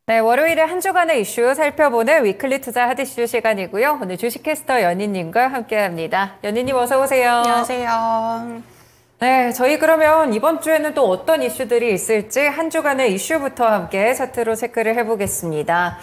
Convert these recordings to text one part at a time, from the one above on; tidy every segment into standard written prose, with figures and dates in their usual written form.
네, 월요일에 한 주간의 이슈 살펴보는 위클리 투자 핫이슈 시간이고요. 오늘 주식캐스터 연희님과 함께합니다. 연희님 어서 오세요. 안녕하세요. 네, 저희 그러면 이번 주에는 또 어떤 이슈들이 있을지 한 주간의 이슈부터 함께 차트로 체크를 해보겠습니다.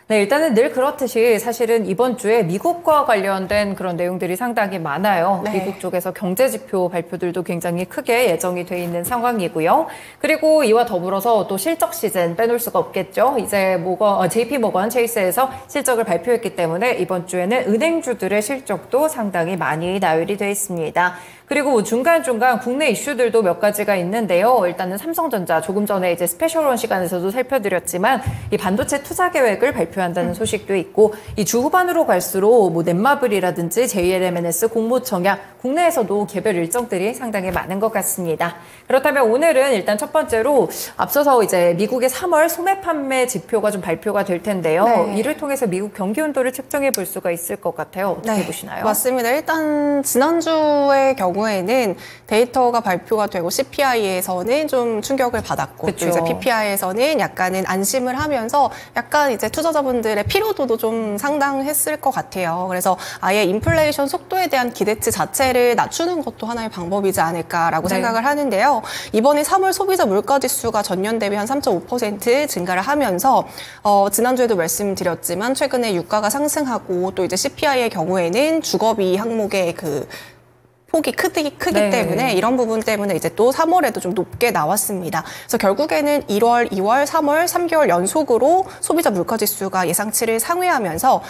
네, 일단은 늘 그렇듯이 사실은 이번 주에 미국과 관련된 그런 내용들이 상당히 많아요. 네. 미국 쪽에서 경제지표 발표들도 굉장히 크게 예정이 돼 있는 상황이고요. 그리고 이와 더불어서 또 실적 시즌 빼놓을 수가 없겠죠. 이제 JP 모건 체이스에서 실적을 발표했기 때문에 이번 주에는 은행주들의 실적도 상당히 많이 나열이 돼 있습니다. 그리고 중간중간 국내 이슈들도 몇 가지가 있는데요. 일단은 삼성전자 조금 전에 이제 스페셜원 시간에서도 살펴드렸지만 이 반도체 투자 계획을 발표한다는 소식도 있고 이 주 후반으로 갈수록 뭐 넷마블이라든지 JLMNS 공모청약 국내에서도 개별 일정들이 상당히 많은 것 같습니다. 그렇다면 오늘은 일단 첫 번째로 앞서서 이제 미국의 3월 소매 판매 지표가 좀 발표가 될 텐데요. 네. 이를 통해서 미국 경기 온도를 측정해 볼 수가 있을 것 같아요. 어떻게 보시나요? 맞습니다. 일단 지난주의 경우에는 데이터가 발표가 되고 CPI에서는 좀 충격을 받았고 그쵸. 또 이제 PPI에서는 약간은 안심을 하면서 약간 이제 투자자분들의 피로도도 좀 상당했을 것 같아요. 그래서 아예 인플레이션 속도에 대한 기대치 자체를 낮추는 것도 하나의 방법이지 않을까라고 네. 생각을 하는데요. 이번에 3월 소비자 물가지수가 전년 대비 한 3.5% 증가를 하면서 지난주에도 말씀드렸지만 최근에 유가가 상승하고 또 이제 CPI의 경우에는 주거비 항목의 그 폭이 크기 네. 때문에 이런 부분 때문에 이제 또 3월에도 좀 높게 나왔습니다. 그래서 결국에는 1월, 2월, 3월 3개월 연속으로 소비자 물가지수가 예상치를 상회하면서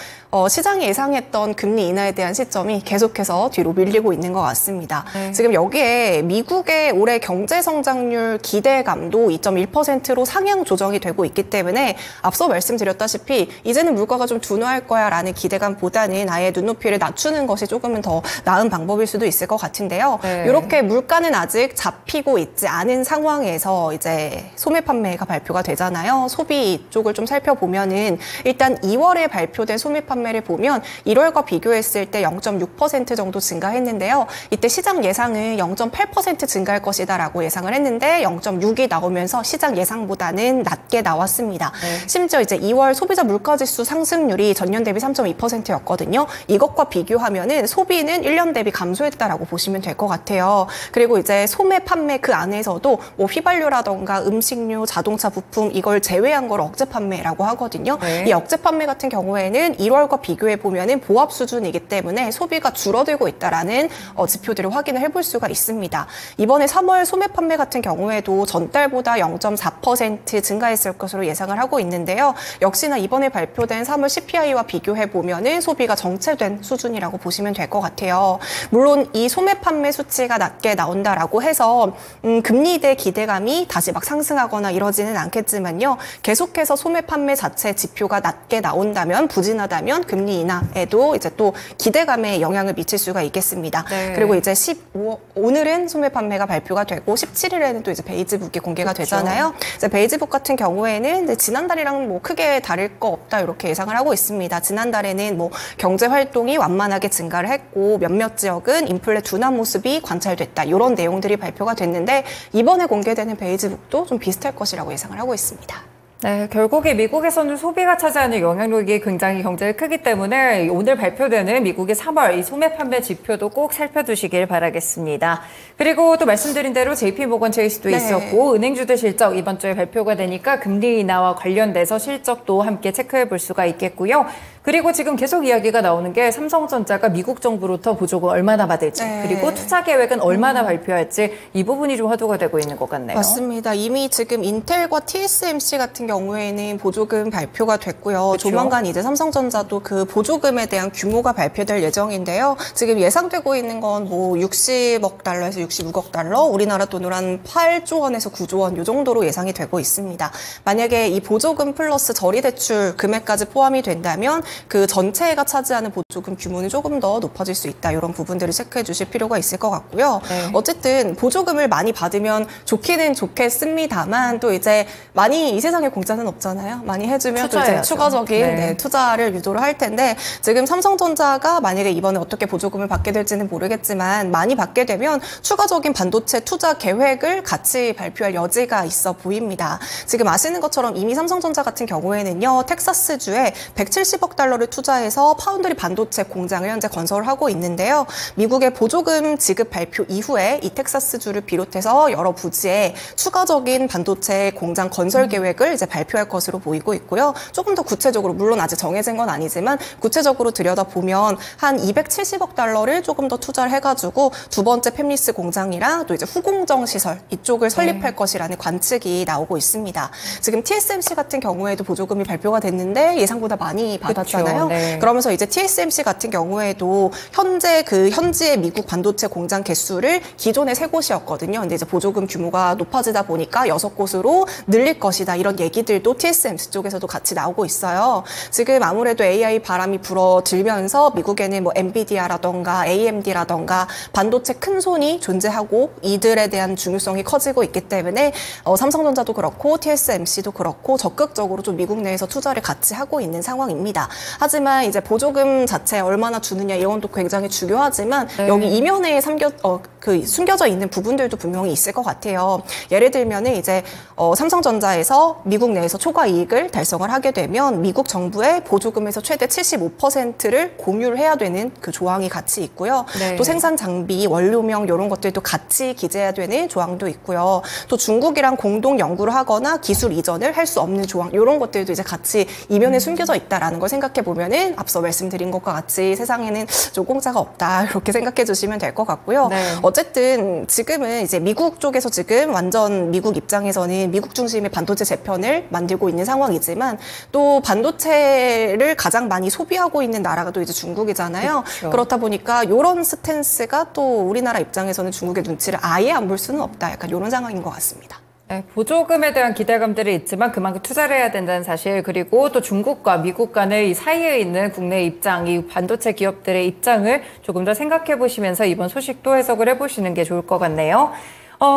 시장이 예상했던 금리 인하에 대한 시점이 계속해서 뒤로 밀리고 있는 것 같습니다. 네. 지금 여기에 미국의 올해 경제 성장률 기대감도 2.1%로 상향 조정이 되고 있기 때문에 앞서 말씀드렸다시피 이제는 물가가 좀 둔화할 거야라는 기대감보다는 아예 눈높이를 낮추는 것이 조금은 더 나은 방법일 수도 있을 것 같은데요. 네. 이렇게 물가는 아직 잡히고 있지 않은 상황에서 이제 소매 판매가 발표가 되잖아요. 소비 쪽을 좀 살펴보면은 일단 2월에 발표된 소매 판매를 보면 1월과 비교했을 때 0.6% 정도 증가했는데요. 이때 시장 예상은 0.8% 증가할 것이다라고 예상을 했는데 0.6이 나오면서 시장 예상보다는 낮게 나왔습니다. 네. 심지어 이제 2월 소비자 물가지수 상승률이 전년 대비 3.2%였거든요. 이것과 비교하면은 소비는 1년 대비 감소했다라고 보시면 될 것 같아요. 그리고 이제 소매 판매 그 안에서도 뭐 휘발유라던가 음식료, 자동차 부품 이걸 제외한 걸 억제 판매라고 하거든요. 네. 이 억제 판매 같은 경우에는 1월과 비교해 보면은 보합 수준이기 때문에 소비가 줄어들고 있다라는 지표들을 확인을 해볼 수가 있습니다. 이번에 3월 소매 판매 같은 경우에도 전달보다 0.4% 증가했을 것으로 예상을 하고 있는데요. 역시나 이번에 발표된 3월 CPI와 비교해 보면은 소비가 정체된 수준이라고 보시면 될 것 같아요. 물론 이 소매 판매 수치가 낮게 나온다라고 해서 금리대 기대감이 다시 막 상승하거나 이러지는 않겠지만요. 계속해서 소매 판매 자체 지표가 낮게 나온다면 부진하다면 금리 인하에도 이제 또 기대감에 영향을 미칠 수가 있겠습니다. 네. 그리고 이제 오늘은 소매 판매가 발표가 되고 17일에는 또 이제 베이지북이 공개가 그렇죠. 되잖아요. 이제 베이지북 같은 경우에는 이제 지난달이랑 뭐 크게 다를 거 없다 이렇게 예상을 하고 있습니다. 지난달에는 뭐 경제 활동이 완만하게 증가를 했고 몇몇 지역은 인플레 둔화 모습이 관찰됐다. 이런 내용들이 발표가 됐는데 이번에 공개되는 베이지북도 좀 비슷할 것이라고 예상을 하고 있습니다. 네, 결국에 미국에서는 소비가 차지하는 영향력이 굉장히 경제에 크기 때문에 오늘 발표되는 미국의 3월 이 소매 판매 지표도 꼭 살펴두시길 바라겠습니다. 그리고 또 말씀드린 대로 JP모건 체이스도 네. 있었고 은행주들 실적 이번 주에 발표가 되니까 금리 인하와 관련돼서 실적도 함께 체크해 볼 수가 있겠고요. 그리고 지금 계속 이야기가 나오는 게 삼성전자가 미국 정부로부터 보조금 얼마나 받을지 네. 그리고 투자 계획은 얼마나 발표할지 이 부분이 좀 화두가 되고 있는 것 같네요. 맞습니다. 이미 지금 인텔과 TSMC 같은 경우에는 보조금 발표가 됐고요. 그렇죠. 조만간 이제 삼성전자도 그 보조금에 대한 규모가 발표될 예정인데요. 지금 예상되고 있는 건 뭐 60억 달러에서 66억 달러, 우리나라 돈으로 한 8조 원에서 9조 원 이 정도로 예상이 되고 있습니다. 만약에 이 보조금 플러스 저리대출 금액까지 포함이 된다면 그 전체가 차지하는 보조금 규모는 조금 더 높아질 수 있다. 이런 부분들을 체크해 주실 필요가 있을 것 같고요. 네. 어쨌든 보조금을 많이 받으면 좋기는 좋겠습니다만 또 이제 많이 이 세상에 공짜는 없잖아요. 많이 해주면 또 이제 추가적인 네. 투자를 유도를 할 텐데 지금 삼성전자가 만약에 이번에 어떻게 보조금을 받게 될지는 모르겠지만 많이 받게 되면 추가적인 반도체 투자 계획을 같이 발표할 여지가 있어 보입니다. 지금 아시는 것처럼 이미 삼성전자 같은 경우에는요. 텍사스주에 170억 달러를 투자해서 파운드리 반도체 공장을 현재 건설하고 있는데요. 미국의 보조금 지급 발표 이후에 이 텍사스주를 비롯해서 여러 부지에 추가적인 반도체 공장 건설 계획을 이제 발표할 것으로 보이고 있고요. 조금 더 구체적으로 물론 아직 정해진 건 아니지만 구체적으로 들여다보면 한 270억 달러를 조금 더 투자를 해가지고 두 번째 팹리스 공장이랑 또 이제 후공정 시설 이쪽을 설립할 것이라는 관측이 나오고 있습니다. 지금 TSMC 같은 경우에도 보조금이 발표가 됐는데 예상보다 많이 받았잖아요. 네. 그러면서 이제 TSMC 같은 경우에도 현지의 미국 반도체 공장 개수를 기존에 3곳이었거든요. 근데 이제 보조금 규모가 높아지다 보니까 6곳으로 늘릴 것이다. 이런 얘기들도 TSMC 쪽에서도 같이 나오고 있어요. 지금 아무래도 AI 바람이 불어들면서 미국에는 뭐 엔비디아라던가 AMD라던가 반도체 큰 손이 존재하고 이들에 대한 중요성이 커지고 있기 때문에 삼성전자도 그렇고 TSMC도 그렇고 적극적으로 좀 미국 내에서 투자를 같이 하고 있는 상황입니다. 하지만 이제 보조금 자체 얼마나 주느냐 이건 또 굉장히 중요하지만 네. 여기 이면에 숨겨져 있는 부분들도 분명히 있을 것 같아요. 예를 들면은 이제 삼성전자에서 미국 내에서 초과 이익을 달성을 하게 되면 미국 정부의 보조금에서 최대 75%를 공유를 해야 되는 그 조항이 같이 있고요. 네. 또 생산 장비, 원료명 이런 것들도 같이 기재해야 되는 조항도 있고요. 또 중국이랑 공동 연구를 하거나 기술 이전을 할 수 없는 조항 이런 것들도 이제 같이 이면에 숨겨져 있다라는 걸 생각해 보면은 앞서 말씀드린 것과 같이 세상에는 좀 공짜가 없다 이렇게 생각해 주시면 될 것 같고요. 네. 어쨌든 지금은 이제 미국 쪽에서 지금 완전 미국 입장에서는 미국 중심의 반도체 재편을 만들고 있는 상황이지만 또 반도체를 가장 많이 소비하고 있는 나라가 또 이제 중국이잖아요. 그렇죠. 그렇다 보니까 이런 스탠스가 또 우리나라 입장에서는 중국의 눈치를 아예 안 볼 수는 없다. 약간 이런 상황인 것 같습니다. 네, 보조금에 대한 기대감들이 있지만 그만큼 투자를 해야 된다는 사실 그리고 또 중국과 미국 간의 이 사이에 있는 국내 입장, 이 반도체 기업들의 입장을 조금 더 생각해 보시면서 이번 소식도 해석을 해보시는 게 좋을 것 같네요.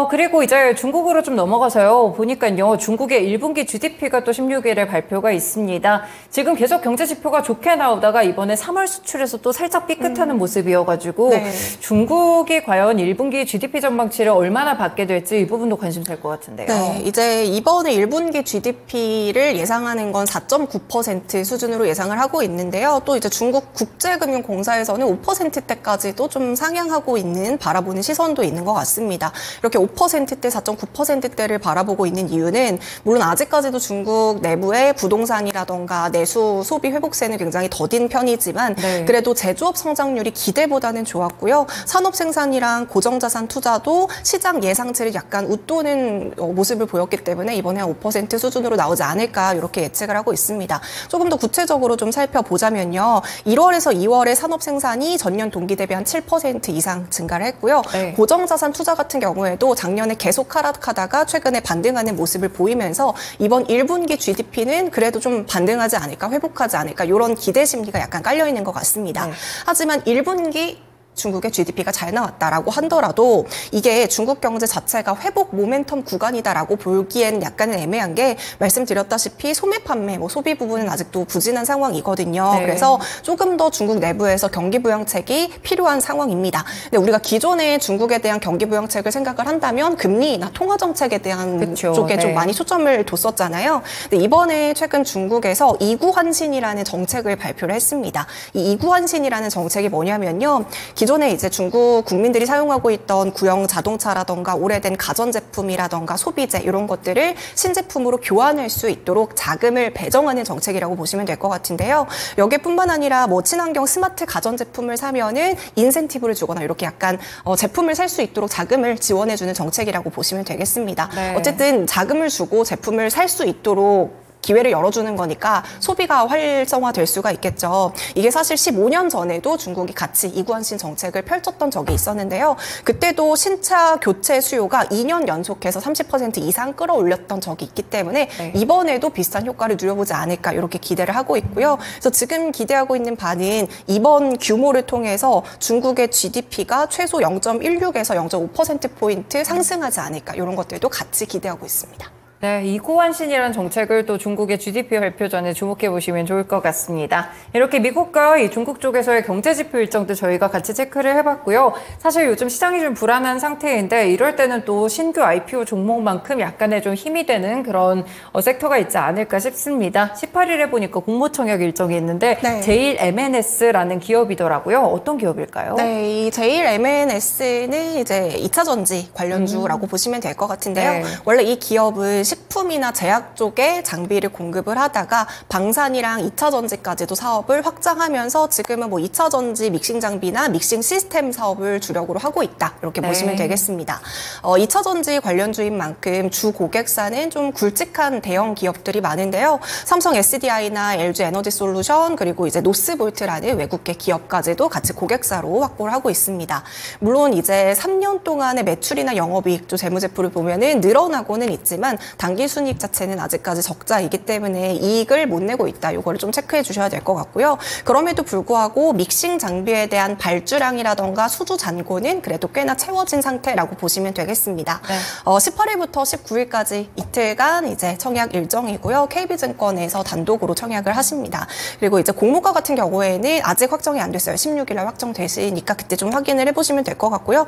그리고 이제 중국으로 좀 넘어가서요. 보니까요. 중국의 1분기 GDP가 또 16일에 발표가 있습니다. 지금 계속 경제 지표가 좋게 나오다가 이번에 3월 수출에서 또 살짝 삐끗하는 모습이어가지고 네. 중국이 과연 1분기 GDP 전망치를 얼마나 받게 될지 이 부분도 관심될 것 같은데요. 네, 이제 이번에 1분기 GDP를 예상하는 건 4.9% 수준으로 예상을 하고 있는데요. 또 이제 중국 국제금융공사에서는 5%대까지도 좀 상향하고 있는 바라보는 시선도 있는 것 같습니다. 이렇게 5%대, 4.9%대를 바라보고 있는 이유는 물론 아직까지도 중국 내부의 부동산이라던가 내수 소비 회복세는 굉장히 더딘 편이지만 네. 그래도 제조업 성장률이 기대보다는 좋았고요. 산업 생산이랑 고정자산 투자도 시장 예상치를 약간 웃도는 모습을 보였기 때문에 이번에 한 5% 수준으로 나오지 않을까 이렇게 예측을 하고 있습니다. 조금 더 구체적으로 좀 살펴보자면요. 1월에서 2월에 산업 생산이 전년 동기 대비 한 7% 이상 증가를 했고요. 네. 고정자산 투자 같은 경우에도 작년에 계속 하락하다가 최근에 반등하는 모습을 보이면서 이번 1분기 GDP는 그래도 좀 반등하지 않을까, 회복하지 않을까 이런 기대 심리가 약간 깔려 있는 것 같습니다. 네. 하지만 1분기 중국의 GDP가 잘 나왔다라고 하더라도 이게 중국 경제 자체가 회복 모멘텀 구간이다라고 보기엔 약간은 애매한 게 말씀드렸다시피 소매 판매, 소비 부분은 아직도 부진한 상황이거든요. 네. 그래서 조금 더 중국 내부에서 경기 부양책이 필요한 상황입니다. 근데 우리가 기존에 중국에 대한 경기 부양책을 생각을 한다면 금리나 통화 정책에 대한 그쵸. 쪽에 네. 좀 많이 초점을 뒀었잖아요. 근데 이번에 최근 중국에서 이구환신이라는 정책을 발표를 했습니다. 이 이구환신이라는 정책이 뭐냐면요. 기존에 이제 중국 국민들이 사용하고 있던 구형 자동차라던가 오래된 가전제품이라던가 소비재 이런 것들을 신제품으로 교환할 수 있도록 자금을 배정하는 정책이라고 보시면 될 것 같은데요. 여기뿐만 아니라 친환경 스마트 가전제품을 사면은 인센티브를 주거나 이렇게 약간 제품을 살 수 있도록 자금을 지원해주는 정책이라고 보시면 되겠습니다. 네. 어쨌든 자금을 주고 제품을 살 수 있도록 기회를 열어주는 거니까 소비가 활성화될 수가 있겠죠. 이게 사실 15년 전에도 중국이 같이 이구안신 정책을 펼쳤던 적이 있었는데요. 그때도 신차 교체 수요가 2년 연속해서 30% 이상 끌어올렸던 적이 있기 때문에 네. 이번에도 비슷한 효과를 누려보지 않을까 이렇게 기대를 하고 있고요. 그래서 지금 기대하고 있는 바는 이번 규모를 통해서 중국의 GDP가 최소 0.16에서 0.5%포인트 상승하지 않을까 이런 것들도 같이 기대하고 있습니다. 네, 이구환신이라는 정책을 또 중국의 GDP 발표 전에 주목해 보시면 좋을 것 같습니다. 이렇게 미국과 이 중국 쪽에서의 경제 지표 일정도 저희가 같이 체크를 해봤고요. 사실 요즘 시장이 좀 불안한 상태인데 이럴 때는 또 신규 IPO 종목만큼 약간의 좀 힘이 되는 그런 섹터가 있지 않을까 싶습니다. 18일에 보니까 공모청약 일정이 있는데 네. 제일 M&S라는 기업이더라고요. 어떤 기업일까요? 네, 이 제일 M&S는 이제 2차 전지 관련주라고 보시면 될 것 같은데요. 네. 원래 이 기업은 식품이나 제약 쪽에 장비를 공급을 하다가 방산이랑 2차 전지까지도 사업을 확장하면서 지금은 뭐 2차 전지 믹싱 장비나 믹싱 시스템 사업을 주력으로 하고 있다. 이렇게 네. 보시면 되겠습니다. 2차 전지 관련주인 만큼 주 고객사는 좀 굵직한 대형 기업들이 많은데요. 삼성 SDI나 LG 에너지 솔루션 그리고 이제 노스볼트라는 외국계 기업까지도 같이 고객사로 확보를 하고 있습니다. 물론 이제 3년 동안의 매출이나 영업이익, 또 재무제표를 보면은 늘어나고는 있지만 단기 순이익 자체는 아직까지 적자이기 때문에 이익을 못 내고 있다. 이거를 좀 체크해 주셔야 될 것 같고요. 그럼에도 불구하고 믹싱 장비에 대한 발주량이라던가 수주 잔고는 그래도 꽤나 채워진 상태라고 보시면 되겠습니다. 네. 18일부터 19일까지 이틀간 이제 청약 일정이고요. KB증권에서 단독으로 청약을 하십니다. 그리고 이제 공모가 같은 경우에는 아직 확정이 안 됐어요. 16일 날 확정되시니까 그때 좀 확인을 해보시면 될 것 같고요.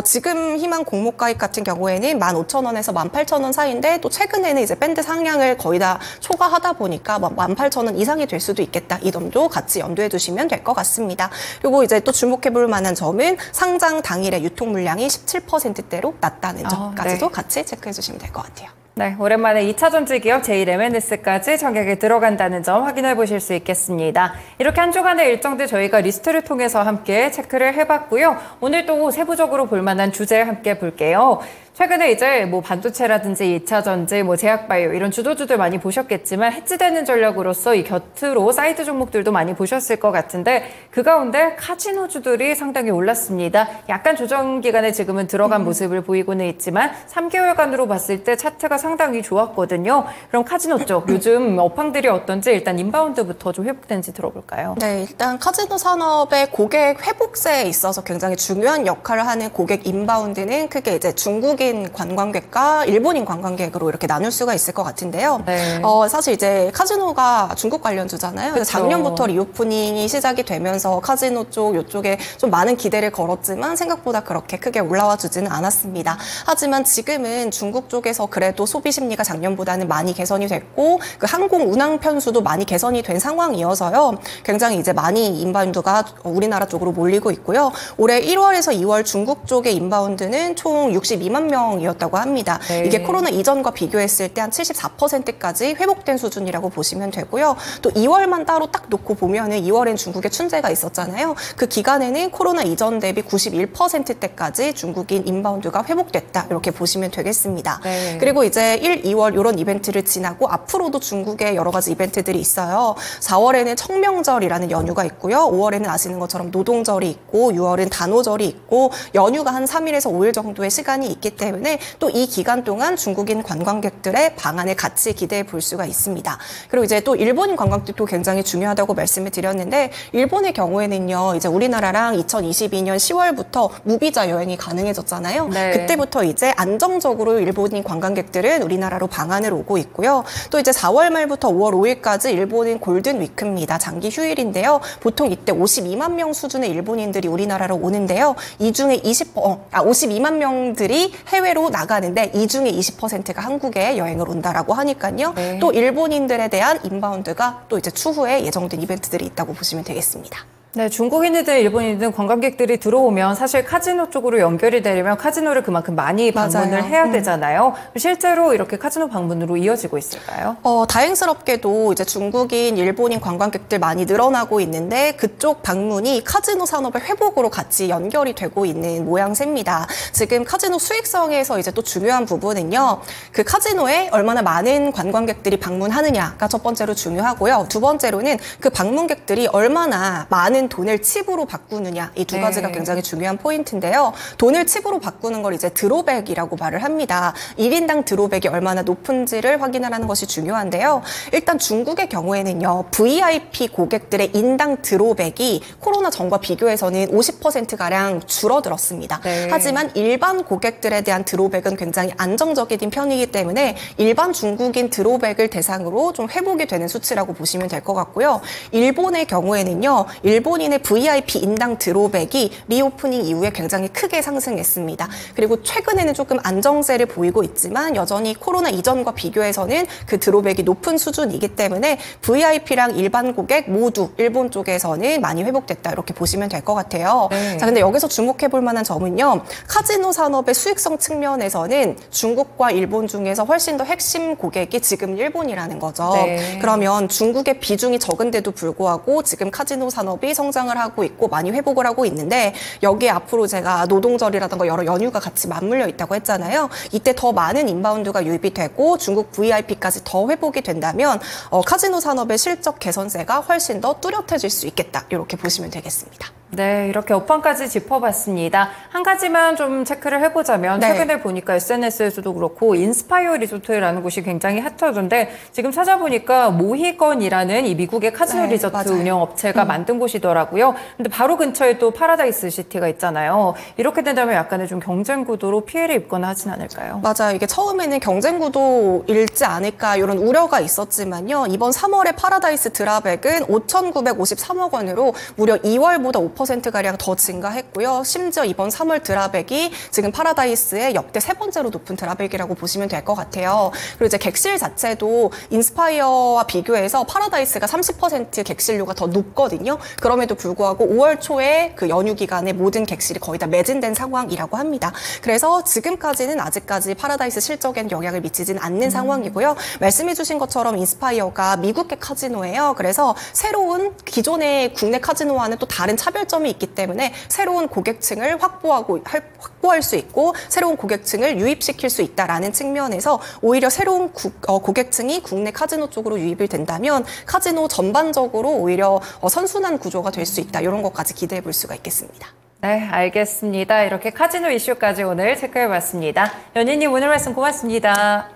지금 희망 공모가액 같은 경우에는 15,000원에서 18,000원 사이인데 또 최근에는 이제 밴드 상향을 거의 다 초과하다 보니까 18,000원 이상이 될 수도 있겠다. 이 점도 같이 염두에 두시면 될 것 같습니다. 그리고 이제 또 주목해 볼 만한 점은 상장 당일의 유통 물량이 17%대로 낮다는 점까지도 네. 같이 체크해 주시면 될 것 같아요. 네, 오랜만에 2차 전지 기업 제일 M&S까지 청약에 들어간다는 점 확인해 보실 수 있겠습니다. 이렇게 한 주간의 일정들 저희가 리스트를 통해서 함께 체크를 해봤고요. 오늘 또 세부적으로 볼 만한 주제 함께 볼게요. 최근에 이제 뭐 반도체라든지 2차 전지, 뭐 제약바이오 이런 주도주들 많이 보셨겠지만 해지되는 전략으로서 이 곁으로 사이드 종목들도 많이 보셨을 것 같은데 그 가운데 카지노주들이 상당히 올랐습니다. 약간 조정 기간에 지금은 들어간 모습을 보이고는 있지만 3개월간으로 봤을 때 차트가 상당히 좋았거든요. 그럼 카지노 쪽 요즘 업황들이 어떤지 일단 인바운드부터 좀 회복된지 들어볼까요? 네, 일단 카지노 산업의 고객 회복세에 있어서 굉장히 중요한 역할을 하는 고객 인바운드는 크게 이제 중국인 관광객과 일본인 관광객으로 이렇게 나눌 수가 있을 것 같은데요. 네. 사실 이제 카지노가 중국 관련주잖아요. 그래서 그쵸. 작년부터 리오프닝이 시작이 되면서 카지노 쪽, 이쪽에 좀 많은 기대를 걸었지만 생각보다 그렇게 크게 올라와 주지는 않았습니다. 하지만 지금은 중국 쪽에서 그래도 소비 심리가 작년보다는 많이 개선이 됐고 그 항공 운항 편수도 많이 개선이 된 상황이어서요. 굉장히 이제 많이 인바운드가 우리나라 쪽으로 몰리고 있고요. 올해 1월에서 2월 중국 쪽의 인바운드는 총 62만 명이었다고 합니다. 네. 이게 코로나 이전과 비교했을 때 한 74%까지 회복된 수준이라고 보시면 되고요. 또 2월만 따로 딱 놓고 보면은 2월엔 중국에 춘제가 있었잖아요. 그 기간에는 코로나 이전 대비 91%대까지 중국인 인바운드가 회복됐다. 이렇게 보시면 되겠습니다. 네. 그리고 이제 1, 2월 이런 이벤트를 지나고 앞으로도 중국에 여러 가지 이벤트들이 있어요. 4월에는 청명절이라는 연휴가 있고요. 5월에는 아시는 것처럼 노동절이 있고 6월은 단오절이 있고 연휴가 한 3일에서 5일 정도의 시간이 있기 때문에 또 이 기간 동안 중국인 관광객들의 방안을 같이 기대해 볼 수가 있습니다. 그리고 이제 또 일본인 관광객도 굉장히 중요하다고 말씀을 드렸는데 일본의 경우에는요. 이제 우리나라랑 2022년 10월부터 무비자 여행이 가능해졌잖아요. 네. 그때부터 이제 안정적으로 일본인 관광객들은 우리나라로 방한을 오고 있고요. 또 이제 4월 말부터 5월 5일까지 일본인 골든 위크입니다. 장기 휴일인데요. 보통 이때 52만 명 수준의 일본인들이 우리나라로 오는데요. 이 중에 52만 명들이 해외로 나가는데 이 중에 20%가 한국에 여행을 온다라고 하니까요. 네. 또 일본인들에 대한 인바운드가 또 이제 추후에 예정된 이벤트들이 있다고 보시면 되겠습니다. 네, 중국인이든 일본인이든 관광객들이 들어오면 사실 카지노 쪽으로 연결이 되려면 카지노를 그만큼 많이 방문을 맞아요. 해야 되잖아요. 실제로 이렇게 카지노 방문으로 이어지고 있을까요? 다행스럽게도 이제 중국인, 일본인 관광객들 많이 늘어나고 있는데 그쪽 방문이 카지노 산업의 회복으로 같이 연결이 되고 있는 모양새입니다. 지금 카지노 수익성에서 이제 또 중요한 부분은요. 그 카지노에 얼마나 많은 관광객들이 방문하느냐가 첫 번째로 중요하고요. 두 번째로는 그 방문객들이 얼마나 많은 돈을 칩으로 바꾸느냐, 이 두 가지가 굉장히 중요한 포인트인데요. 돈을 칩으로 바꾸는 걸 이제 드로백이라고 말을 합니다. 1인당 드로백이 얼마나 높은지를 확인하라는 것이 중요한데요. 일단 중국의 경우에는요, VIP 고객들의 인당 드로백이 코로나 전과 비교해서는 50%가량 줄어들었습니다. 네. 하지만 일반 고객들에 대한 드로백은 굉장히 안정적인 편이기 때문에 일반 중국인 드로백을 대상으로 좀 회복이 되는 수치라고 보시면 될 것 같고요. 일본의 경우에는요, 일본인의 VIP 인당 드로백이 리오프닝 이후에 굉장히 크게 상승했습니다. 그리고 최근에는 조금 안정세를 보이고 있지만 여전히 코로나 이전과 비교해서는 그 드로백이 높은 수준이기 때문에 VIP랑 일반 고객 모두 일본 쪽에서는 많이 회복됐다, 이렇게 보시면 될 것 같아요. 네. 자, 근데 여기서 주목해 볼 만한 점은요. 카지노 산업의 수익성 측면에서는 중국과 일본 중에서 훨씬 더 핵심 고객이 지금 일본이라는 거죠. 네. 그러면 중국의 비중이 적은데도 불구하고 지금 카지노 산업이 성장을 하고 있고 많이 회복을 하고 있는데, 여기에 앞으로 제가 노동절이라든가 여러 연휴가 같이 맞물려 있다고 했잖아요. 이때 더 많은 인바운드가 유입이 되고 중국 VIP까지 더 회복이 된다면 카지노 산업의 실적 개선세가 훨씬 더 뚜렷해질 수 있겠다, 이렇게 보시면 되겠습니다. 네, 이렇게 업황까지 짚어봤습니다. 한 가지만 좀 체크를 해보자면 네. 최근에 보니까 SNS에서도 그렇고 인스파이어 리조트라는 곳이 굉장히 핫하던데 지금 찾아보니까 모히건이라는 이 미국의 카지노 네, 리조트 맞아요. 운영 업체가 만든 곳이더라고요. 근데 바로 근처에 또 파라다이스 시티가 있잖아요. 이렇게 된다면 약간의 좀 경쟁 구도로 피해를 입거나 하진 않을까요? 맞아요. 이게 처음에는 경쟁 구도일지 않을까 이런 우려가 있었지만요. 이번 3월에 파라다이스 드라백은 5,953억 원으로 무려 2월보다 5%가량 더 증가했고요. 심지어 이번 3월 드라백이 지금 파라다이스의 역대 세 번째로 높은 드라백이라고 보시면 될 것 같아요. 그리고 이제 객실 자체도 인스파이어와 비교해서 파라다이스가 30% 객실료가 더 높거든요. 그럼에도 불구하고 5월 초에 그 연휴 기간에 모든 객실이 거의 다 매진된 상황이라고 합니다. 그래서 지금까지는 아직까지 파라다이스 실적엔 영향을 미치진 않는 상황이고요. 말씀해 주신 것처럼 인스파이어가 미국계 카지노예요. 그래서 새로운 기존의 국내 카지노와는 또 다른 차별점이 있기 때문에 새로운 고객층을 확보할 수 있고 새로운 고객층을 유입시킬 수 있다라는 측면에서 오히려 새로운 고객층이 국내 카지노 쪽으로 유입이 된다면 카지노 전반적으로 오히려 선순환 구조가 될 수 있다, 이런 것까지 기대해 볼 수가 있겠습니다. 네, 알겠습니다. 이렇게 카지노 이슈까지 오늘 체크해봤습니다. 연희님 오늘 말씀 고맙습니다.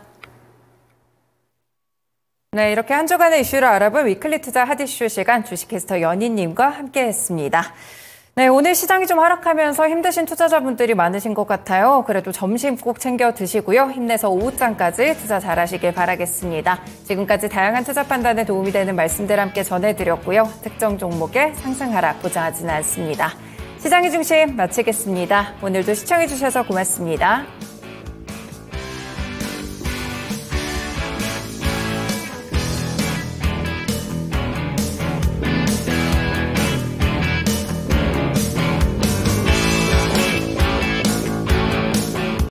네, 이렇게 한 주간의 이슈를 알아볼 위클리 투자 핫 이슈 시간 주식캐스터 연희님과 함께했습니다. 네, 오늘 시장이 좀 하락하면서 힘드신 투자자분들이 많으신 것 같아요. 그래도 점심 꼭 챙겨 드시고요. 힘내서 오후장까지 투자 잘하시길 바라겠습니다. 지금까지 다양한 투자 판단에 도움이 되는 말씀들 함께 전해드렸고요. 특정 종목의 상승 하락 보장하지는 않습니다. 시장의 중심 마치겠습니다. 오늘도 시청해주셔서 고맙습니다.